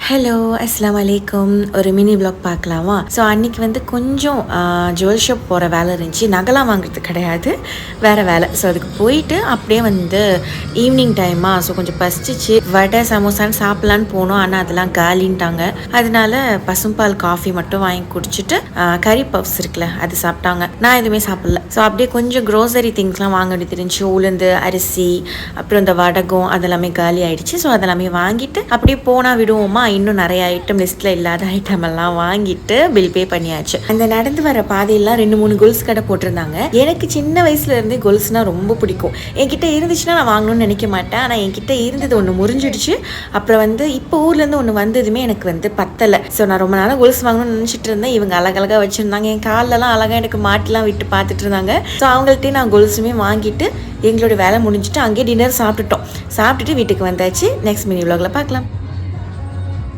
Hello அஸ்ஸலாமு அலைக்கும். ஒரு மினி vlog பார்க்கலாமா? ஸோ அன்றைக்கி வந்து கொஞ்சம் ஜுவல் ஷாப் போகிற வேலை இருந்துச்சு. நகைலாம் வாங்குறது கிடையாது, வேறு வேலை. ஸோ அதுக்கு போயிட்டு அப்படியே வந்து ஈவினிங் டைமா, ஸோ கொஞ்சம் பசிச்சிச்சு. வடை சமோசான்னு சாப்பிட்லான்னு போனோம், ஆனால் அதெல்லாம் காலின்ட்டாங்க. அதனால பசும்பால் காஃபி மட்டும் வாங்கி குடிச்சிட்டு கறி பப்ஸ் இருக்குல்ல, அது சாப்பிட்டாங்க. நான் எதுவுமே சாப்பிடல. ஸோ அப்படியே கொஞ்சம் க்ரோசரி திங்ஸ்லாம் வாங்க வேண்டியது இருந்துச்சு. உளுந்து, அரிசி, அப்புறம் இந்த வடகம் அதெல்லாமே காலி ஆகிடுச்சு. ஸோ அதெல்லாமே வாங்கிட்டு அப்படியே போனால் விடுவோமா, இன்னும் நிறைய ஐட்டம் லிஸ்ட்டில் இல்லாத ஐட்டம் எல்லாம் வாங்கிட்டு பில் பே பண்ணியாச்சு. அந்த நடந்து வர பாதையெல்லாம் 2-3 கொலுசு கடை போட்டிருந்தாங்க. எனக்கு சின்ன வயசுல இருந்தே கொலுசுனா ரொம்ப பிடிக்கும். என்கிட்ட இருந்துச்சுன்னா நான் வாங்கணும்னு நினைக்க மாட்டேன். ஆனால் என்கிட்ட இருந்தது ஒன்று முறிஞ்சிடுச்சு. அப்புறம் வந்து இப்போ ஊர்லேருந்து ஒன்று வந்ததுமே எனக்கு வந்து பத்தலை. ஸோ நான் ரொம்ப நாளாக கொலுசு வாங்கணும்னு நினச்சிட்டு இருந்தேன். இவங்க அழகழகாக வச்சுருந்தாங்க. என் காலெல்லாம் அழகாக எனக்கு மாட்டிலாம் விட்டு பார்த்துட்டு இருந்தாங்க. ஸோ அவங்கள்ட்டே நான் கொலுசுமே வாங்கிட்டு எங்களோட வேலை முடிஞ்சுட்டு அங்கேயே டின்னர் சாப்பிட்டுட்டோம். சாப்பிட்டுட்டு வீட்டுக்கு வந்தாச்சு. நெக்ஸ்ட் மினி vlogல பார்க்கலாம்.